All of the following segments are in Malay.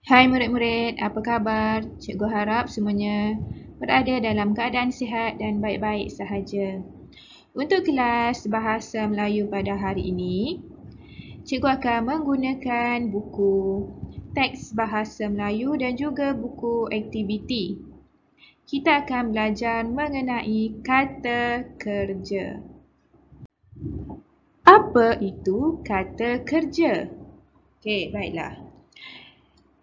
Hai murid-murid, apa khabar? Cikgu harap semuanya berada dalam keadaan sihat dan baik-baik sahaja. Untuk kelas Bahasa Melayu pada hari ini, cikgu akan menggunakan buku teks Bahasa Melayu dan juga buku aktiviti. Kita akan belajar mengenai kata kerja. Apa itu kata kerja? Okey, baiklah.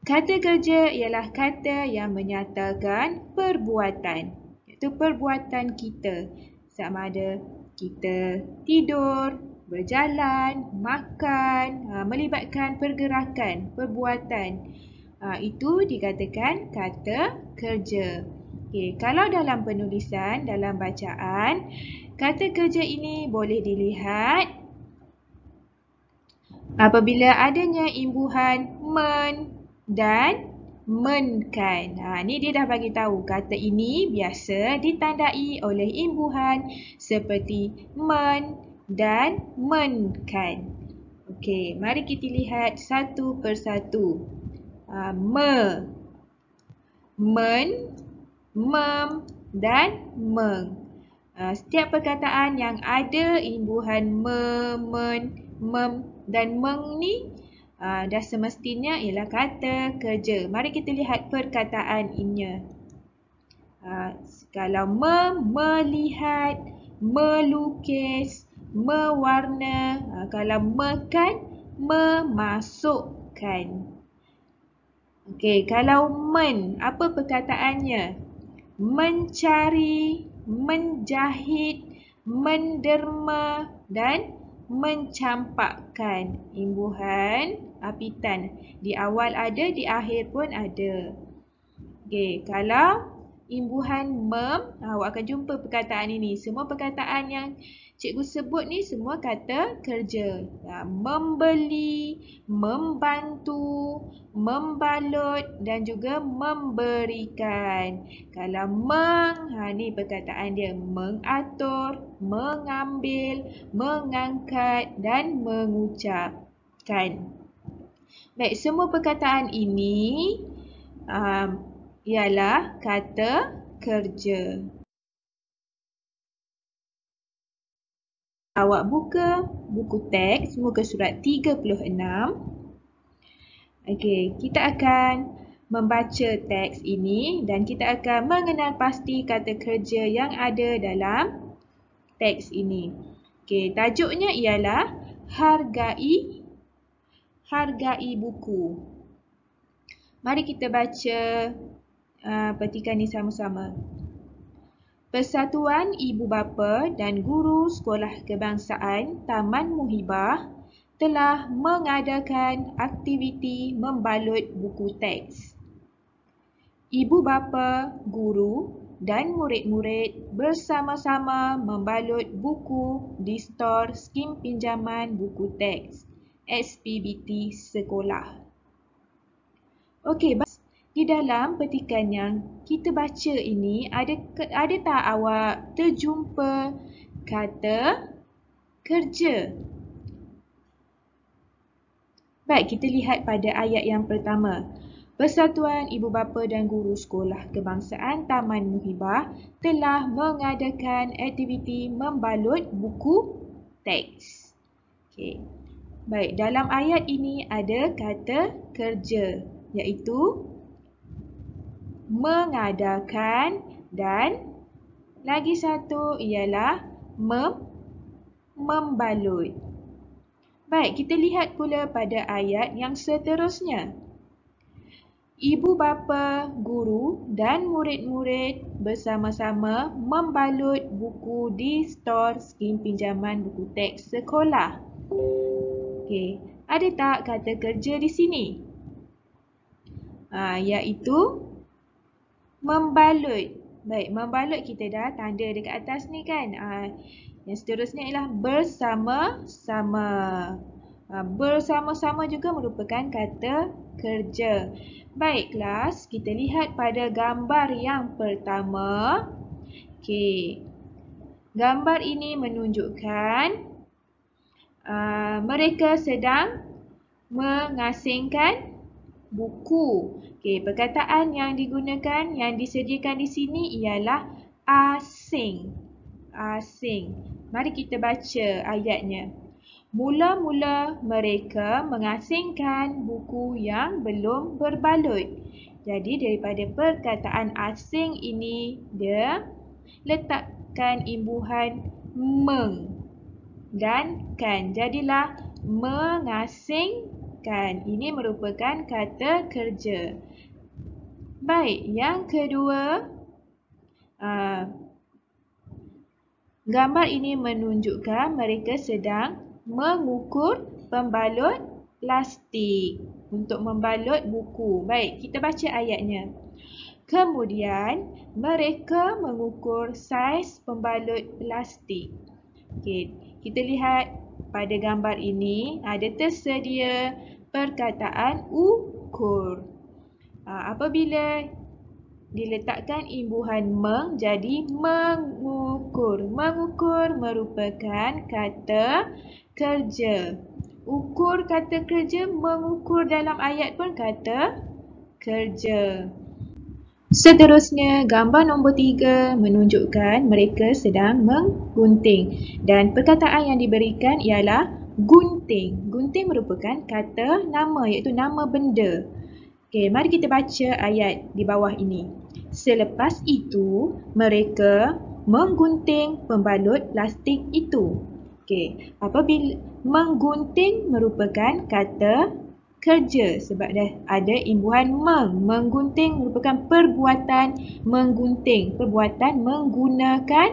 Kata kerja ialah kata yang menyatakan perbuatan, iaitu perbuatan kita. Sama ada kita tidur, berjalan, makan, melibatkan pergerakan, perbuatan. Itu dikatakan kata kerja. Okay, kalau dalam penulisan, dalam bacaan, kata kerja ini boleh dilihat apabila adanya imbuhan men dan menkan. Ni dia dah bagi tahu kata ini biasa ditandai oleh imbuhan seperti men dan menkan. Okey, mari kita lihat satu persatu. Me, men, mem dan meng. Setiap perkataan yang ada imbuhan me, men, mem dan meng ni dah semestinya ialah kata kerja. Mari kita lihat perkataan inya. Kalau melihat, melukis, mewarna. Kalau mekan, memasukkan. Okey, kalau men, apa perkataannya? Mencari, menjahit, menderma dan mencampakkan. Imbuhan apitan. Di awal ada, di akhir pun ada. Okey, kalau imbuhan mem, awak akan jumpa perkataan ini. Semua perkataan yang cikgu sebut ni semua kata kerja. Membeli, membantu, membalut dan juga memberikan. Kalau meng, ni perkataan dia. Mengatur, mengambil, mengangkat dan mengucapkan. Baik, semua perkataan ini ialah kata kerja. Awak buka buku teks muka surat 36. Okey, kita akan membaca teks ini dan kita akan mengenal pasti kata kerja yang ada dalam teks ini. Okey, tajuknya ialah hargai buku. Mari kita baca petikan ini sama-sama. Persatuan Ibu Bapa dan Guru Sekolah Kebangsaan Taman Muhibah telah mengadakan aktiviti membalut buku teks. Ibu bapa, guru dan murid-murid bersama-sama membalut buku di stor skim pinjaman buku teks SPBT sekolah. Okey, di dalam petikan yang kita baca ini, ada tak awak terjumpa kata kerja? Baik, kita lihat pada ayat yang pertama. Persatuan Ibu Bapa dan Guru Sekolah Kebangsaan Taman Muhibah telah mengadakan aktiviti membalut buku teks. Okey. Baik, dalam ayat ini ada kata kerja, iaitu mengadakan dan lagi satu ialah membalut. Baik, kita lihat pula pada ayat yang seterusnya. Ibu bapa, guru dan murid-murid bersama-sama membalut buku di stor skim pinjaman buku teks sekolah. Okey, ada tak kata kerja di sini? Iaitu membalut. Baik, membalut kita dah tanda dekat atas ni kan. Yang seterusnya ialah bersama-sama. Bersama-sama juga merupakan kata kerja. Baik kelas, kita lihat pada gambar yang pertama. Okey. Gambar ini menunjukkan mereka sedang mengasingkan buku. Okey, perkataan yang digunakan, yang disediakan di sini ialah asing. Asing. Mari kita baca ayatnya. Mula-mula mereka mengasingkan buku yang belum berbalut. Jadi daripada perkataan asing ini, dia letakkan imbuhan meng dan kan. Jadilah mengasingkan. Ini merupakan kata kerja. Baik, yang kedua, gambar ini menunjukkan mereka sedang mengukur pembalut plastik untuk membalut buku. Baik, kita baca ayatnya. Kemudian, mereka mengukur saiz pembalut plastik. Okey, kita lihat pada gambar ini ada tersedia perkataan ukur. Apabila diletakkan imbuhan meng, jadi mengukur. Mengukur merupakan kata kerja. Ukur kata kerja, mengukur dalam ayat pun kata kerja. Seterusnya, gambar nombor 3 menunjukkan mereka sedang menggunting. Dan perkataan yang diberikan ialah gunting. Gunting merupakan kata nama, iaitu nama benda. Okey, mari kita baca ayat di bawah ini. Selepas itu, mereka menggunting pembalut plastik itu. Okey, apabila menggunting merupakan kata kerja sebab dah ada imbuhan meng. Menggunting merupakan perbuatan menggunting. Perbuatan menggunakan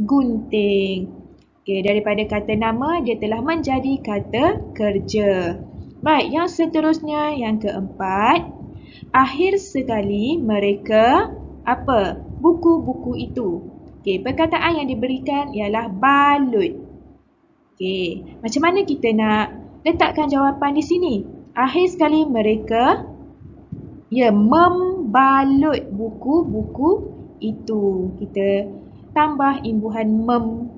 gunting. Okey, daripada kata nama, dia telah menjadi kata kerja. Baik, yang seterusnya, yang keempat. Akhir sekali mereka apa? Buku-buku itu. Okey, perkataan yang diberikan ialah balut. Okey, macam mana kita nak letakkan jawapan di sini? Akhir sekali mereka membalut buku-buku itu. Kita tambah imbuhan mem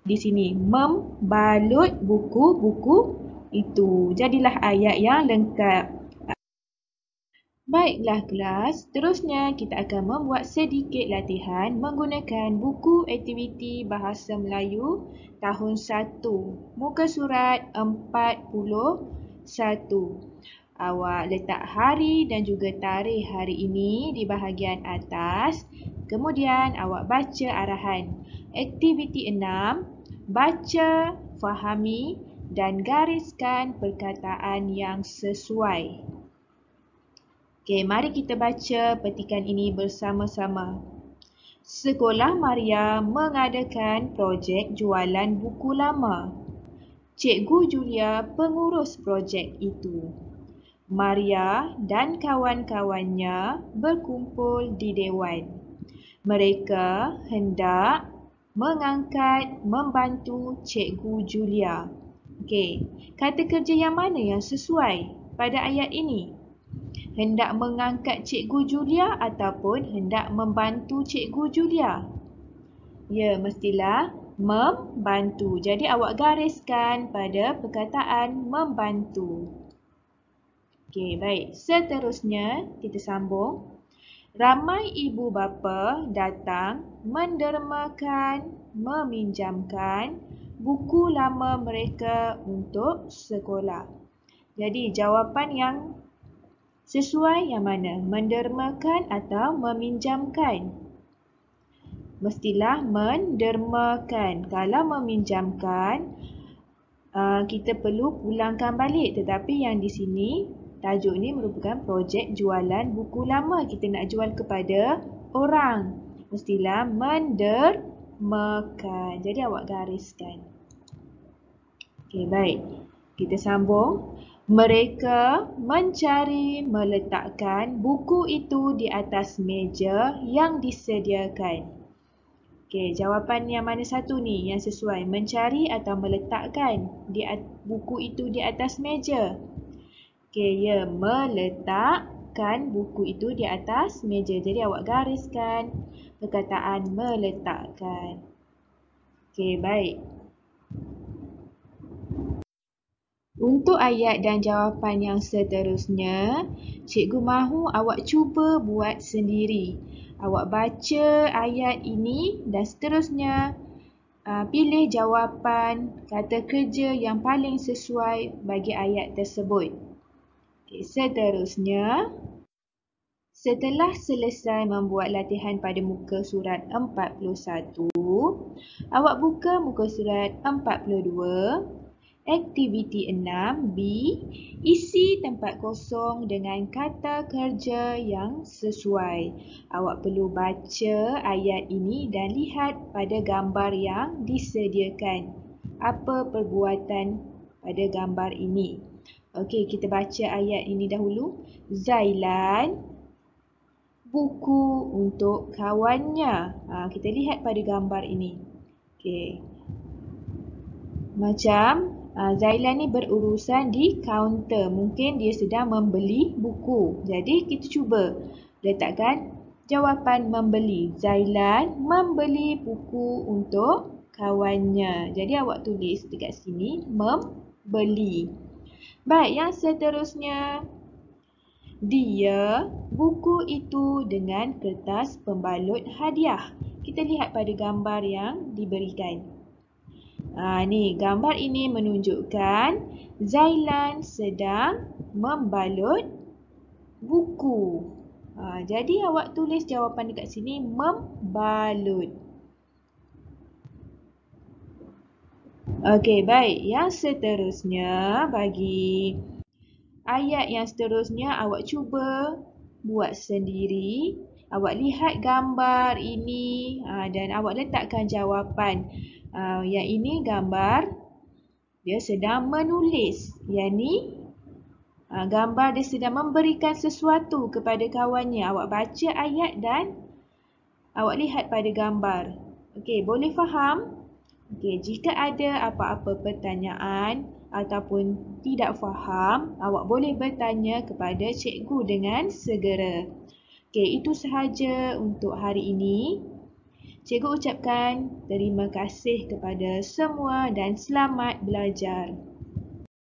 di sini. Membalut buku-buku itu. Jadilah ayat yang lengkap. Baiklah kelas, terusnya kita akan membuat sedikit latihan menggunakan buku aktiviti Bahasa Melayu tahun 1, muka surat 41. Awak letak hari dan juga tarikh hari ini di bahagian atas. Kemudian awak baca arahan. Aktiviti 6, baca, fahami dan gariskan perkataan yang sesuai. Okey, mari kita baca petikan ini bersama-sama. Sekolah Maria mengadakan projek jualan buku lama. Cikgu Julia pengurus projek itu. Maria dan kawan-kawannya berkumpul di dewan. Mereka hendak mengangkat membantu Cikgu Julia. Okey, kata kerja yang mana yang sesuai pada ayat ini? Hendak mengangkat Cikgu Julia ataupun hendak membantu Cikgu Julia? Ya, mestilah membantu. Jadi awak gariskan pada perkataan membantu. Okey, baik. Seterusnya, kita sambung. Ramai ibu bapa datang mendermakan, meminjamkan buku lama mereka untuk sekolah. Jadi, jawapan yang sesuai yang mana? Mendermakan atau meminjamkan? Mestilah mendermakan. Kalau meminjamkan, kita perlu pulangkan balik. Tetapi yang di sini, tajuk ni merupakan projek jualan buku lama. Kita nak jual kepada orang. Mestilah mendermakan. Jadi awak gariskan. Okey, baik. Kita sambung. Mereka mencari meletakkan buku itu di atas meja yang disediakan. Okey, jawapan yang mana satu ni yang sesuai? Mencari atau meletakkan buku itu di atas meja? Okey, ya, meletakkan buku itu di atas meja. Jadi awak gariskan perkataan meletakkan. Okey, baik. Untuk ayat dan jawapan yang seterusnya, cikgu mahu awak cuba buat sendiri. Awak baca ayat ini dan seterusnya pilih jawapan kata kerja yang paling sesuai bagi ayat tersebut. Okay, seterusnya, setelah selesai membuat latihan pada muka surat 41, awak buka muka surat 42. Aktiviti 6B, isi tempat kosong dengan kata kerja yang sesuai. Awak perlu baca ayat ini dan lihat pada gambar yang disediakan. Apa perbuatan pada gambar ini? Okey, kita baca ayat ini dahulu. Zailan buku untuk kawannya. Kita lihat pada gambar ini. Okey. Macam Zailan ni berurusan di kaunter. Mungkin dia sedang membeli buku. Jadi kita cuba letakkan jawapan membeli. Zailan membeli buku untuk kawannya. Jadi awak tulis dekat sini membeli. Baik, yang seterusnya. Dia buku itu dengan kertas pembalut hadiah. Kita lihat pada gambar yang diberikan. Ni gambar ini menunjukkan Zailan sedang membalut buku. Jadi awak tulis jawapan dekat sini membalut. Okey, baik. Yang seterusnya bagi ayat yang seterusnya awak cuba buat sendiri. Awak lihat gambar ini dan awak letakkan jawapan. Yang ini gambar dia sedang menulis. Yang ni gambar dia sedang memberikan sesuatu kepada kawannya. Awak baca ayat dan awak lihat pada gambar. Okey, boleh faham? Okey, jika ada apa-apa pertanyaan ataupun tidak faham, awak boleh bertanya kepada cikgu dengan segera. Okey, itu sahaja untuk hari ini. Cikgu ucapkan terima kasih kepada semua dan selamat belajar.